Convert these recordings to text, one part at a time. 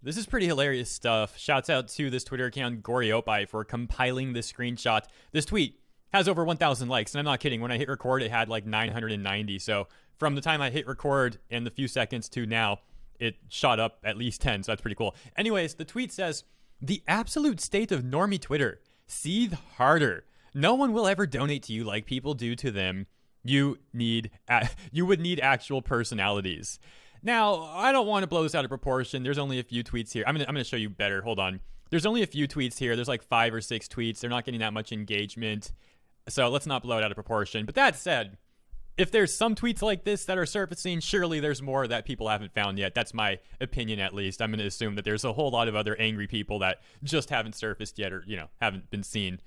This is pretty hilarious stuff. Shouts out to this Twitter account, Goriopai, for compiling this screenshot. This tweet has over 1,000 likes, and I'm not kidding. When I hit record, it had like 990. So from the time I hit record and the few seconds to now, it shot up at least 10, so that's pretty cool. Anyways, the tweet says, "The absolute state of normie Twitter. Seethe harder. No one will ever donate to you like people do to them. You would need actual personalities." Now, I don't want to blow this out of proportion. There's only a few tweets here. I'm gonna show you better. Hold on. There's only a few tweets here. There's like 5 or 6 tweets. They're not getting that much engagement. So let's not blow it out of proportion. But that said, if there's some tweets like this that are surfacing, surely there's more that people haven't found yet. That's my opinion, at least. I'm going to assume that there's a whole lot of other angry people that just haven't surfaced yet or, haven't been seen.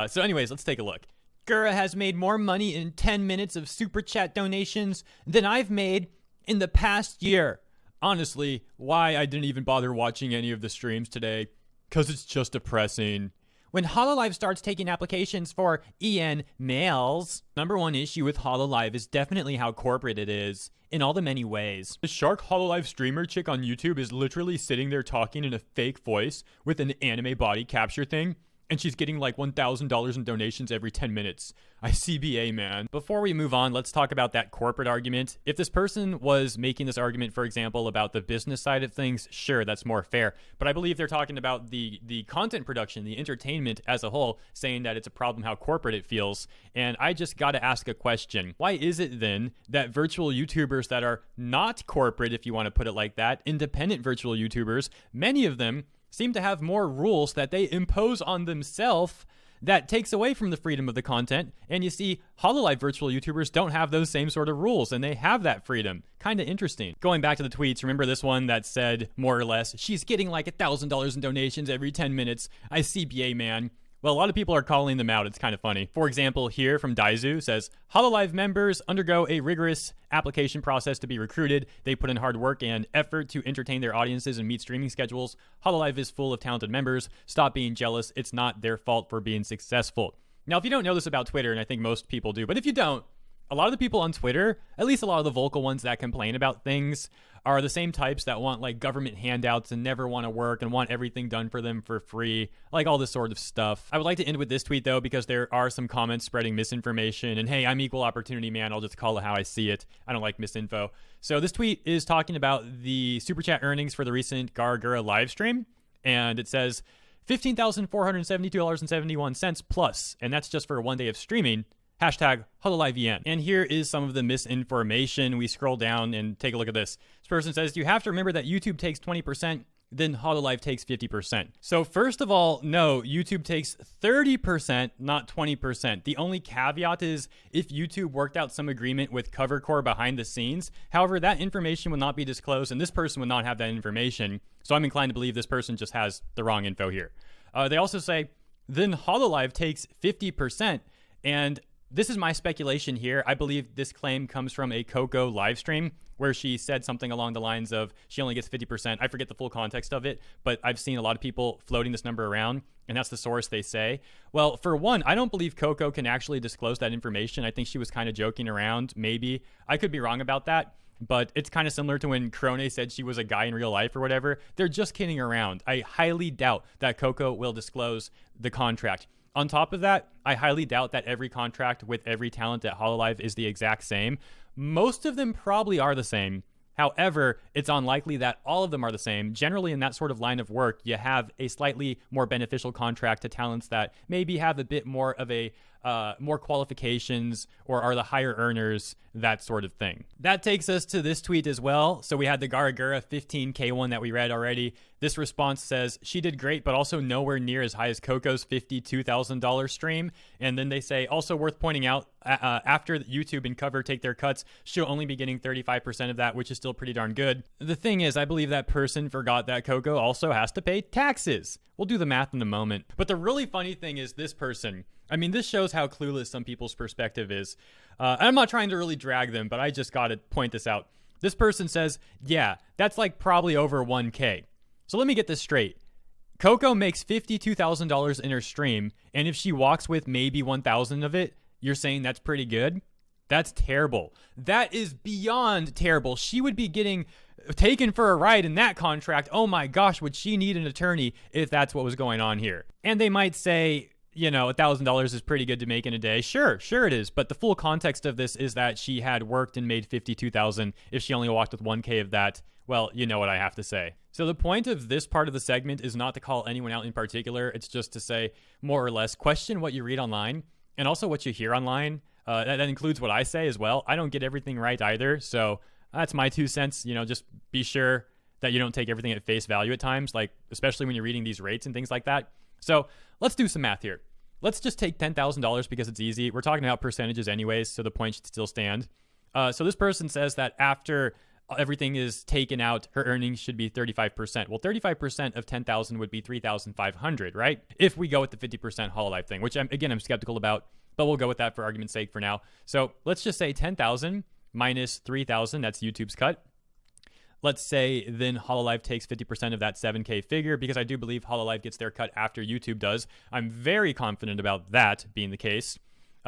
So anyways, let's take a look. Gura has made more money in 10 minutes of super chat donations than I've made in the past year. Honestly, why I didn't even bother watching any of the streams today? Because it's just depressing. When Hololive starts taking applications for EN males, number one issue with Hololive is definitely how corporate it is, in all the many ways. The Shark Hololive streamer chick on YouTube is literally sitting there talking in a fake voice with an anime body capture thing, and she's getting like $1,000 in donations every 10 minutes. ICBA, man. Before we move on, let's talk about that corporate argument. If this person was making this argument, for example, about the business side of things, sure, that's more fair. But I believe they're talking about the content production, the entertainment as a whole, saying that it's a problem how corporate it feels. And I just got to ask a question. Why is it then that virtual YouTubers that are not corporate, if you want to put it like that, independent virtual YouTubers, many of them seem to have more rules that they impose on themselves that takes away from the freedom of the content? And you see, Hololive virtual YouTubers don't have those same sort of rules, and they have that freedom. Kind of interesting. Going back to the tweets, remember this one that said, more or less, she's getting like $1,000 in donations every 10 minutes. ICBA, man. Well, a lot of people are calling them out. It's kind of funny. For example, here from Daizu says, Hololive members undergo a rigorous application process to be recruited. They put in hard work and effort to entertain their audiences and meet streaming schedules. Hololive is full of talented members. Stop being jealous. It's not their fault for being successful. Now, if you don't know this about Twitter, and I think most people do, but if you don't, a lot of the people on Twitter, at least a lot of the vocal ones that complain about things, are the same types that want like government handouts and never want to work and want everything done for them for free, like all this sort of stuff. I would like to end with this tweet though, because there are some comments spreading misinformation, and hey, I'm equal opportunity, man. I'll just call it how I see it. I don't like misinfo. So this tweet is talking about the super chat earnings for the recent Gawr Gura live stream, and it says $15,472.71 plus, and that's just for 1 day of streaming. Hashtag HololiveEN. And here is some of the misinformation. We scroll down and take a look at this. This person says, you have to remember that YouTube takes 20%, then Hololive takes 50%. So first of all, no, YouTube takes 30%, not 20%. The only caveat is if YouTube worked out some agreement with Covercore behind the scenes. However, that information would not be disclosed, and this person would not have that information. So I'm inclined to believe this person just has the wrong info here. They also say, then Hololive takes 50%, and this is my speculation here. I believe this claim comes from a Coco live stream where she said something along the lines of she only gets 50%. I forget the full context of it, but I've seen a lot of people floating this number around, and that's the source they say. Well, for one, I don't believe Coco can actually disclose that information. I think she was kind of joking around, maybe. I could be wrong about that, but it's kind of similar to when Krone said she was a guy in real life or whatever. They're just kidding around. I highly doubt that Coco will disclose the contract. On top of that, I highly doubt that every contract with every talent at Hololive is the exact same. Most of them probably are the same. However, it's unlikely that all of them are the same. Generally, in that sort of line of work, you have a slightly more beneficial contract to talents that maybe have a bit more of a more qualifications or are the higher earners, that sort of thing. That takes us to this tweet as well. So we had the Gawr Gura 15K one that we read already. This response says, she did great, but also nowhere near as high as Coco's $52,000 stream. And then they say, also worth pointing out, after YouTube and Cover take their cuts, she'll only be getting 35% of that, which is still pretty darn good. The thing is, I believe that person forgot that Coco also has to pay taxes. We'll do the math in a moment. But the really funny thing is this person, I mean, this shows how clueless some people's perspective is. I'm not trying to really drag them, but I just got to point this out. This person says, yeah, that's like probably over 1K. So let me get this straight. Coco makes $52,000 in her stream, and if she walks with maybe 1,000 of it, you're saying that's pretty good? That's terrible. That is beyond terrible. She would be getting taken for a ride in that contract. Oh my gosh, would she need an attorney if that's what was going on here? And they might say, you know, $1,000 is pretty good to make in a day. Sure it is. But the full context of this is that she had worked and made $52,000. If she only walked with 1K of that, well, you know what I have to say. So the point of this part of the segment is not to call anyone out in particular. It's just to say, more or less, question what you read online and also what you hear online. That includes what I say as well. I don't get everything right either. So that's my 2 cents. You know, just be sure that you don't take everything at face value at times, like especially when you're reading these rates and things like that. So let's do some math here. Let's just take $10,000 because it's easy. We're talking about percentages anyways, so the point should still stand. So this person says that after everything is taken out, her earnings should be 35%. Well, 35% of 10,000 would be 3,500, right? If we go with the 50% Hololive thing, which I'm skeptical about, but we'll go with that for argument's sake for now. So let's just say 10,000 minus 3,000, that's YouTube's cut. Let's say then Hololive takes 50% of that 7K figure, because I do believe Hololive gets their cut after YouTube does. I'm very confident about that being the case.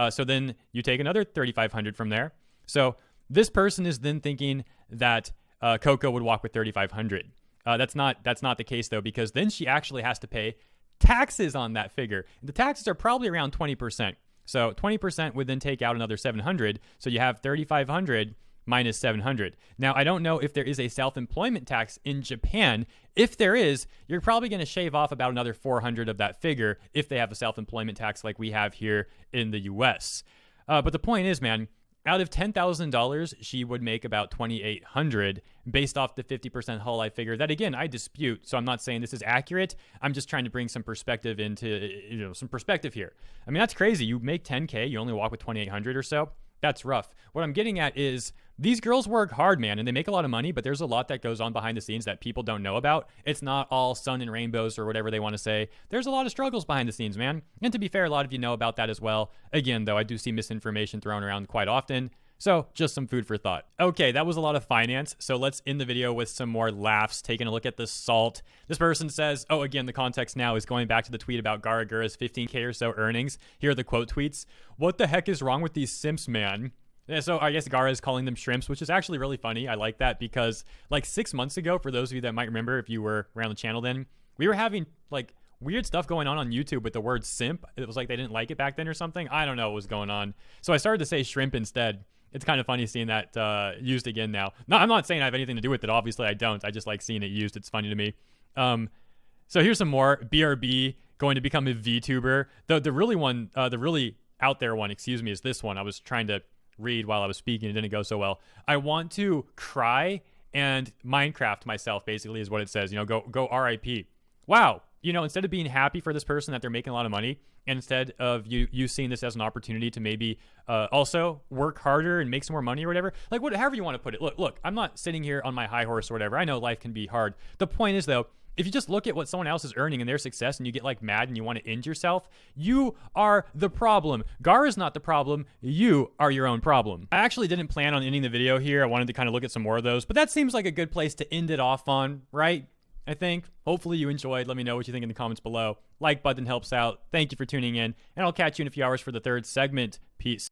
So then you take another 3,500 from there. So this person is then thinking that Coco would walk with 3,500. That's not the case though, because then she actually has to pay taxes on that figure. The taxes are probably around 20%. So 20% would then take out another 700. So you have 3,500 minus 700. Now, I don't know if there is a self-employment tax in Japan. If there is, you're probably going to shave off about another 400 of that figure if they have a self-employment tax like we have here in the US. But the point is, man, out of $10,000, she would make about $2,800 based off the 50% Hololive figure. That, again, I dispute, so I'm not saying this is accurate. I'm just trying to bring some perspective into, some perspective here. I mean, that's crazy. You make 10K, you only walk with 2,800 or so. That's rough. What I'm getting at is these girls work hard, man, and they make a lot of money, but there's a lot that goes on behind the scenes that people don't know about. It's not all sun and rainbows or whatever they want to say. There's a lot of struggles behind the scenes, man. And to be fair, a lot of you know about that as well. Again, though, I do see misinformation thrown around quite often. So just some food for thought. Okay, that was a lot of finance. So let's end the video with some more laughs, taking a look at the salt. This person says, oh, again, the context now is going back to the tweet about Gawr Gura's 15K or so earnings. Here are the quote tweets. What the heck is wrong with these simps, man? So I guess Gawr is calling them shrimps, which is actually really funny. I like that because like 6 months ago, for those of you that might remember if you were around the channel then, we were having like weird stuff going on YouTube with the word simp. It was like they didn't like it back then or something. I don't know what was going on. So I started to say shrimp instead. It's kind of funny seeing that used again now. No, I'm not saying I have anything to do with it. Obviously, I don't. I just like seeing it used. It's funny to me. So here's some more. BRB going to become a VTuber. The really out there one, excuse me, is this one. I was trying to read while I was speaking. It didn't go so well. I want to cry and Minecraft myself, basically, is what it says. You know, go RIP. Wow. You know, instead of being happy for this person that they're making a lot of money, and instead of you seeing this as an opportunity to maybe also work harder and make some more money or whatever, like however you want to put it. Look, I'm not sitting here on my high horse or whatever. I know life can be hard. The point is, though, if you just look at what someone else is earning and their success and you get like mad and you want to end yourself, you are the problem. Gawr is not the problem. You are your own problem. I actually didn't plan on ending the video here. I wanted to kind of look at some more of those, but that seems like a good place to end it off on, right? I think. Hopefully you enjoyed. Let me know what you think in the comments below. Like button helps out. Thank you for tuning in, and I'll catch you in a few hours for the third segment. Peace.